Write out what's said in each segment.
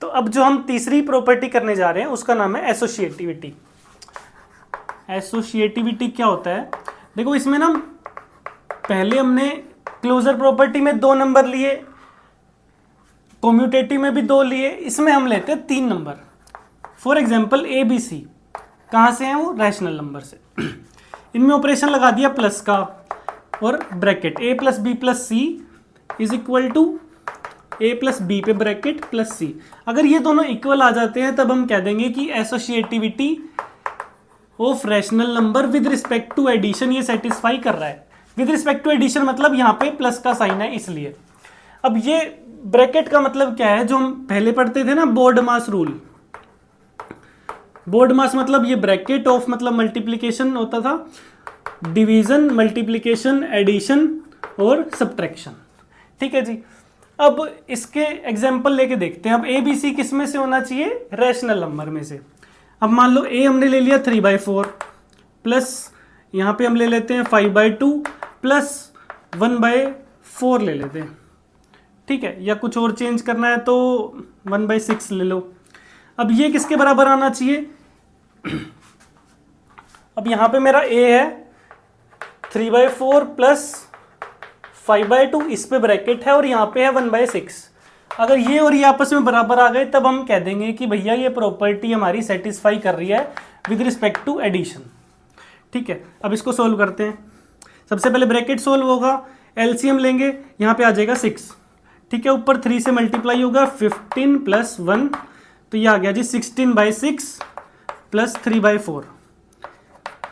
तो अब जो हम तीसरी प्रॉपर्टी करने जा रहे हैं उसका नाम है एसोसिएटिविटी। एसोसिएटिविटी क्या होता है? देखो इसमें ना पहले हमने क्लोजर प्रॉपर्टी में 2 नंबर लिए, कम्यूटेटिव में भी 2 लिए, इसमें हम लेते हैं 3 number. For example A B C कहाँ से हैं? वो रैशनल नंबर से। इनमें ऑपरेशन लगा दिया प्लस का और bracket A plus B plus C is equal to A plus B पे ब्रैकेट प्लस सी। अगर ये दोनों इक्वल आ जाते हैं तब हम कह देंगे कि associativity of rational number with respect to addition ये सेटिस्फाई कर रहा है। विद रिस्पेक्ट टू एडिशन मतलब यहाँ पे प्लस का साइन है इसलिए। अब ये ब्रैकेट का मतलब क्या है? जो हम पहले पढ़ते थे ना बोर्ड मास रूल। बोर्ड मास मतलब ये ब्रैकेट ऑफ मतलब मल्टीप्लिकेशन होता था, डिवीजन, मल्टीप्लिकेशन, एडिशन और सब्ट्रैक्शन। ठीक है जी। अब इसके एग्जाम्पल लेके देखते हैं। अब ए बी सी किस में से होना चाहिए? रैशनल नंबर में से। अब मान लो ए हमने ले लिया 3/4 प्लस यहाँ पे हम ले लेते हैं 5/2 प्लस 1/4 ले लेते हैं। ठीक है, या कुछ और चेंज करना है तो 1/6 ले लो। अब ये किसके बराबर आना चाहिए? अब यहाँ पे मेरा a है 3/4 प्लस 5/2, इस पे ब्रैकेट है और यहाँ पे है 1/6। अगर ये और ये आपस में बराबर आ गए तब हम कह देंगे कि भैया ये प्रॉपर्टी हमारी सेटिस्फाई कर रही है विद रिस्पेक्ट टू एडिशन। ठीक है, अब इसको सोल्व करते हैं। सबसे पहले ब्रैकेट सोल्व होगा, एलसीएम लेंगे, यहाँ पे आ जाएगा 6। ठीक है, ऊपर 3 से मल्टीप्लाई होगा 15 प्लस 1, तो ये आ गया जी 16/6 प्लस 3/4,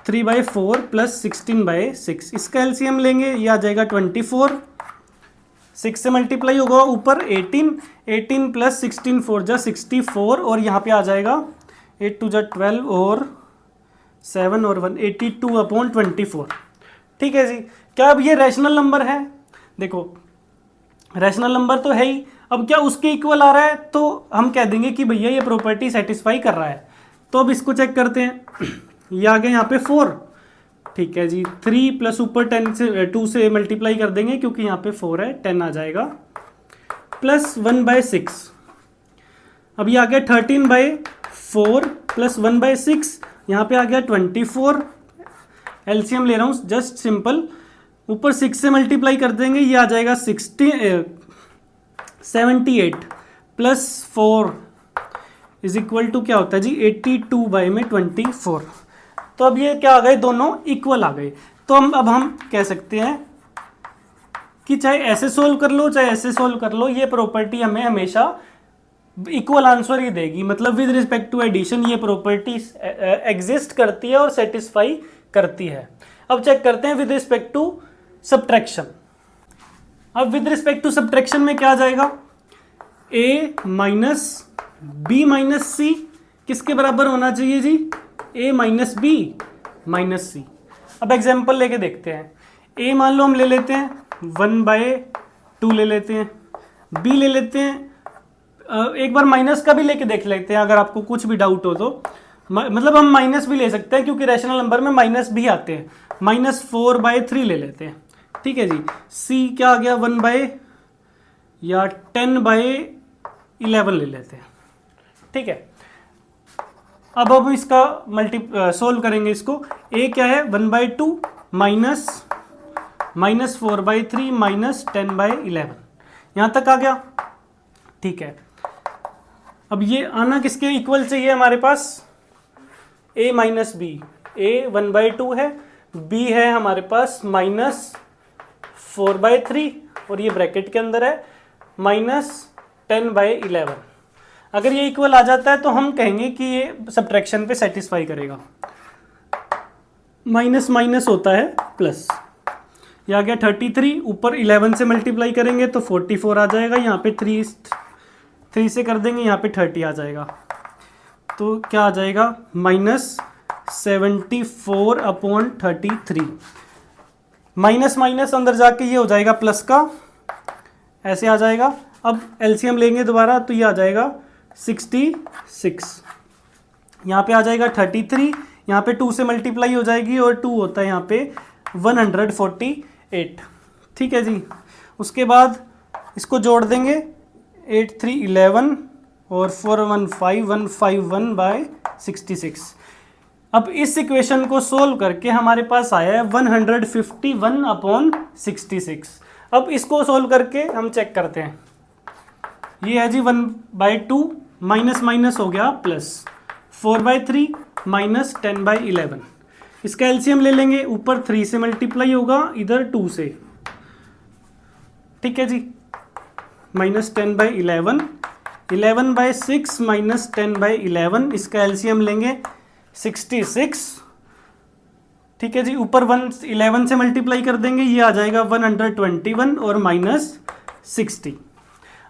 3/4 प्लस 16/6। इसका एलसीएम लेंगे, ये आ जाएगा 24। 6 से मल्टीप्लाई होगा ऊपर 18, 18 प्लस 16 4 जा 64 और यहाँ पे आ जाएगा 8 2 जा 12 और 7 और 1 82/24। ठीक है जी। क्या अब ये रैशनल नंबर है? देखो रैशनल नंबर तो है ही। अब क्या उसके इक्वल आ रहा है? तो हम कह देंगे कि भैया ये प्रॉपर्टी सेटिस्फाई कर रहा है। तो अब इसको चेक करते हैं। ये आ गया यहाँ पे 4। ठीक है जी, 3 प्लस ऊपर 10 से 2 से मल्टीप्लाई कर देंगे क्योंकि यहाँ पे 4 है, 10 आ जाएगा प्लस 1/6। अब ये आ गया 13/4 प्लस 1/6, यहाँ पे आ गया 24। एलसीएम ले रहा हूँ जस्ट सिंपल, ऊपर 6 से मल्टीप्लाई कर देंगे, ये आ जाएगा 78 प्लस 4 इज इक्वल टू क्या होता है जी 82/24। तो अब ये क्या आ गए? दोनों इक्वल आ गए। तो अब हम कह सकते हैं कि चाहे ऐसे सोल्व कर लो चाहे ऐसे सोल्व कर लो, ये प्रॉपर्टी हमें हमेशा इक्वल आंसर ही देगी। मतलब विद रिस्पेक्ट टू एडिशन ये प्रॉपर्टी एग्जिस्ट करती है और सेटिस्फाई करती है। अब चेक करते हैं विद रिस्पेक्ट टू सब्ट्रैक्शन। अब विद रिस्पेक्ट टू सब्ट्रैक्शन में क्या आ जाएगा? a माइनस बी माइनस सी किसके बराबर होना चाहिए जी? a माइनस बी माइनस सी। अब एग्जाम्पल लेके देखते हैं। a मान लो हम ले लेते हैं 1/2 ले लेते हैं, b ले लेते हैं, एक बार माइनस का भी लेके देख लेते हैं अगर आपको कुछ भी डाउट हो तो। मतलब हम माइनस भी ले सकते हैं क्योंकि रैशनल नंबर में माइनस भी आते हैं। -4/3 ले लेते हैं। ठीक है जी। c क्या आ गया 10/11 ले लेते हैं। ठीक है, अब इसका सोल्व करेंगे इसको। a क्या है 1/2 माइनस -4/3 माइनस 10/11, यहाँ तक आ गया। ठीक है, अब ये आना किसके इक्वल चाहिए हमारे पास? a minus B. a 1/2 है, b है हमारे पास -4/3 और ये ब्रैकेट के अंदर है -10/11। अगर ये इक्वल आ जाता है तो हम कहेंगे कि ये सब्ट्रैक्शन पे सेटिस्फाई करेगा। माइनस माइनस होता है प्लस। ये आ गया 33, ऊपर 11 से मल्टीप्लाई करेंगे तो 44 आ जाएगा, यहाँ पे 3 से कर देंगे, यहाँ पे 30 आ जाएगा। तो क्या आ जाएगा -74/33। माइनस माइनस अंदर जाके ये हो जाएगा प्लस का, ऐसे आ जाएगा। अब एलसीएम लेंगे दोबारा तो ये आ जाएगा 66, यहाँ पे आ जाएगा 33, यहाँ पे 2 से मल्टीप्लाई हो जाएगी और 2 होता है यहाँ पे 148। ठीक है जी। उसके बाद इसको जोड़ देंगे 8 3 11 और 415151/66। अब इस इक्वेशन को सोल्व करके हमारे पास आया है 151/66। अब इसको सोल्व करके हम चेक करते हैं। ये है जी 1/2 माइनस माइनस हो गया प्लस, 4/3 माइनस 10/11। इसका एलसीएम ले लेंगे, ऊपर 3 से मल्टीप्लाई होगा, इधर 2 से। ठीक है जी, माइनस 10/11, 11/6 माइनस 10/11, इसका एलसीएम लेंगे 66। ठीक है जी, ऊपर 11 से मल्टीप्लाई कर देंगे, ये आ जाएगा 121 और माइनस 60।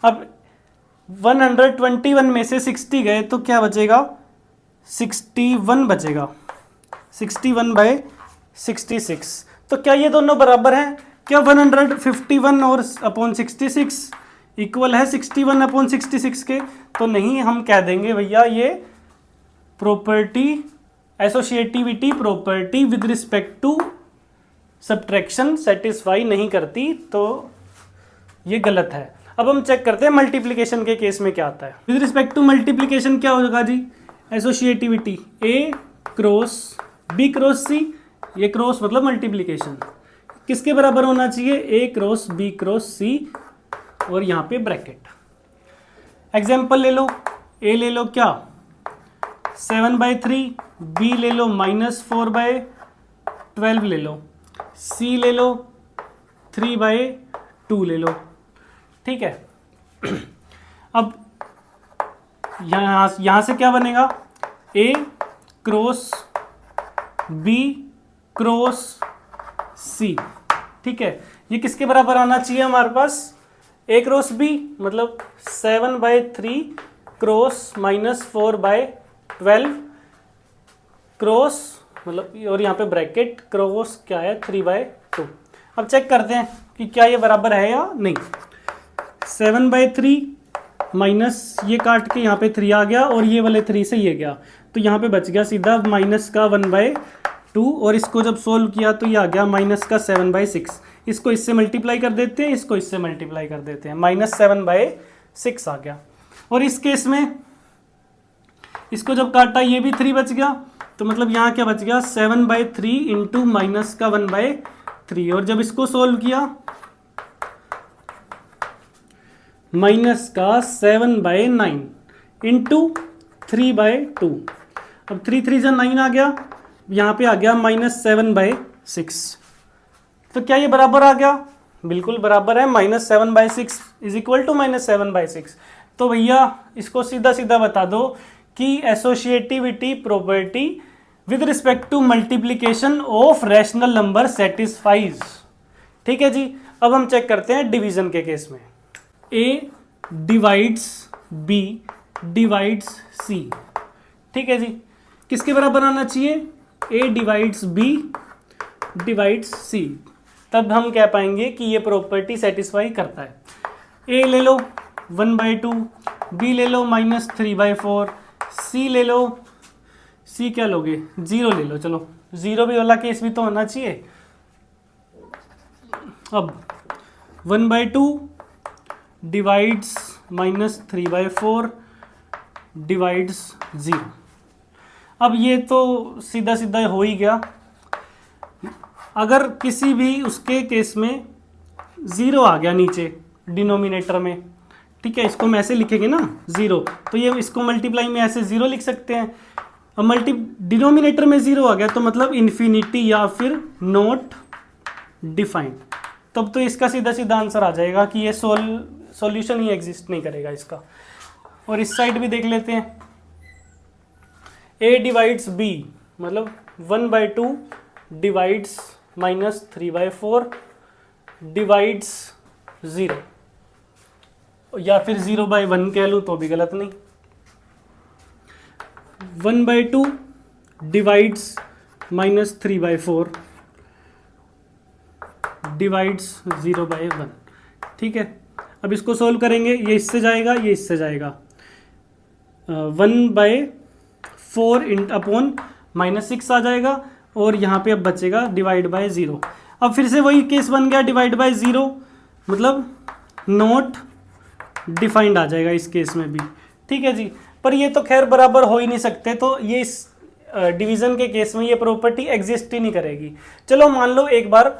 अब 121 में से 60 गए तो क्या बचेगा, 61 बचेगा, 61/66। तो क्या ये दोनों बराबर हैं? क्या 151 और अपॉन 66 इक्वल है 61/66 के? तो नहीं, हम कह देंगे भैया ये property, associativity property with respect to subtraction satisfy नहीं करती, तो ये गलत है। अब हम चेक करते हैं मल्टीप्लिकेशन के केस में क्या आता है। विद रिस्पेक्ट टू मल्टीप्लिकेशन क्या होगा जी, associativity A cross B cross C, ये क्रॉस मतलब मल्टीप्लिकेशन किसके बराबर होना चाहिए, A cross B cross C, और यहाँ पे ब्रैकेट। एग्जाम्पल ले लो, A ले लो क्या 7/3, B ले लो -4/12 ले लो, C ले लो 3/2 ले लो। ठीक है, अब यहां से क्या बनेगा, A cross B cross C। ठीक है, ये किसके बराबर आना चाहिए हमारे पास, A क्रॉस B मतलब 7/3 क्रॉस -4/12 क्रॉस मतलब, और यहाँ पे ब्रैकेट क्रॉस क्या है 3/2। अब चेक करते हैं कि क्या ये बराबर है या नहीं। 7/3 माइनस ये काट के यहाँ पे 3 आ गया, और ये वाले 3 से ये गया, तो यहाँ पे बच गया सीधा माइनस का 1/2, और इसको जब सोल्व किया तो ये आ गया माइनस का 7/6। इसको इससे मल्टीप्लाई कर देते हैं, इसको इससे मल्टीप्लाई कर देते हैं, -7/6 आ गया। और इस केस में इसको जब काटा ये भी 3 बच गया, तो मतलब यहाँ क्या बच गया 7/3 इंटू माइनस का 1/3, और जब इसको सोल्व किया माइनस का 7/9 इंटू 3/2। अब 3 3 जा 9 आ गया, यहाँ पे आ गया -7/6। तो क्या ये बराबर आ गया, बिल्कुल बराबर है, -7/6 इज इक्वल टू -7/6। तो भैया इसको सीधा सीधा बता दो कि associativity property with respect to multiplication of rational number satisfies. ठीक है जी, अब हम चेक करते हैं डिवीजन के केस में। A divides B divides C। ठीक है जी, किसके बराबर आना चाहिए, A divides B divides C, तब हम कह पाएंगे कि ये प्रॉपर्टी सेटिस्फाई करता है। A ले लो 1/2, B ले लो -3/4, C ले लो, C क्या लोगे 0 ले लो, चलो 0 भी वाला केस भी तो होना चाहिए। अब 1/2 डिवाइड्स -3/4 डिवाइड्स 0। अब ये तो सीधा सीधा हो ही गया। अगर किसी भी उसके केस में 0 आ गया नीचे डिनोमिनेटर में, ठीक है, इसको हम ऐसे लिखेंगे ना 0, तो ये इसको मल्टीप्लाई में ऐसे 0 लिख सकते हैं। अब डिनोमिनेटर में 0 आ गया तो मतलब इन्फिनिटी या फिर नॉट डिफाइंड, तब तो इसका सीधा सीधा आंसर आ जाएगा कि ये सॉल्यूशन ही एग्जिस्ट नहीं करेगा इसका। और इस साइड भी देख लेते हैं, A डिवाइड्स B मतलब 1/2 डिवाइड्स -3/4 डिवाइड्स 0, या फिर 0/1 कह लूँ तो भी गलत नहीं। 1/2 डिवाइड्स -3/4 डिवाइड्स 0/1। ठीक है, अब इसको सोल्व करेंगे, ये इससे जाएगा, ये इससे जाएगा, 1/4 अपॉन -6 आ जाएगा, और यहाँ पे अब बचेगा डिवाइड बाय 0। अब फिर से वही केस बन गया, डिवाइड बाय 0 मतलब नॉट डिफाइंड आ जाएगा इस केस में भी। ठीक है जी। पर ये तो खैर बराबर हो ही नहीं सकते, तो ये इस डिवीजन के केस में ये प्रॉपर्टी एग्जिस्ट ही नहीं करेगी। चलो मान लो एक बार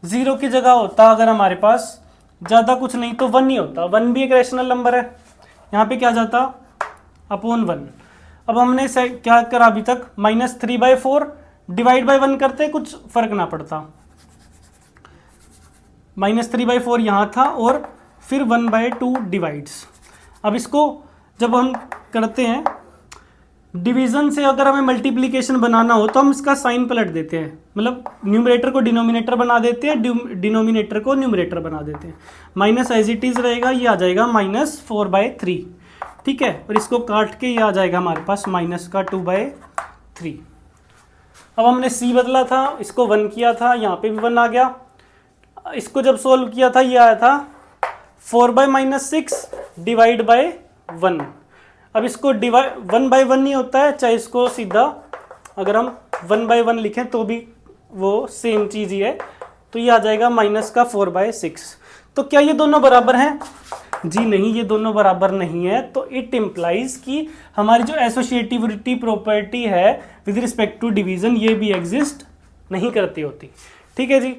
0 की जगह होता अगर हमारे पास ज़्यादा कुछ नहीं तो 1 ही होता, 1 भी एक रैशनल नंबर है, यहाँ पे क्या जाता अपॉन 1। अब हमने क्या करा अभी तक, -3/4 डिवाइड बाय 1 करते कुछ फर्क ना पड़ता, -3/4 यहाँ था और फिर 1/2 डिवाइड्स। अब इसको जब हम करते हैं डिवीजन से, अगर हमें मल्टीप्लिकेशन बनाना हो तो हम इसका साइन पलट देते हैं, मतलब न्यूमरेटर को डिनोमिनेटर बना देते हैं, डिनोमिनेटर को न्यूमरेटर बना देते हैं। माइनस एज इट इज रहेगा, ये आ जाएगा -4/3, ठीक है। और इसको काट के ये आ जाएगा हमारे पास -2/3। अब हमने c बदला था, इसको 1 किया था, यहाँ पे भी 1 आ गया। इसको जब सोल्व किया था ये आया था 4/-6 डिवाइड बाय 1। अब इसको डिवाइड 1/1 नहीं होता है, चाहे इसको सीधा अगर हम 1/1 लिखें तो भी वो सेम चीज़ ही है, तो ये आ जाएगा -4/6। तो क्या ये दोनों बराबर हैं? जी नहीं, ये दोनों बराबर नहीं है। तो इट इम्प्लाइज कि हमारी जो एसोसिएटिविटी प्रॉपर्टी है विद रिस्पेक्ट टू डिवीजन ये भी एग्जिस्ट नहीं करती होती, ठीक है जी।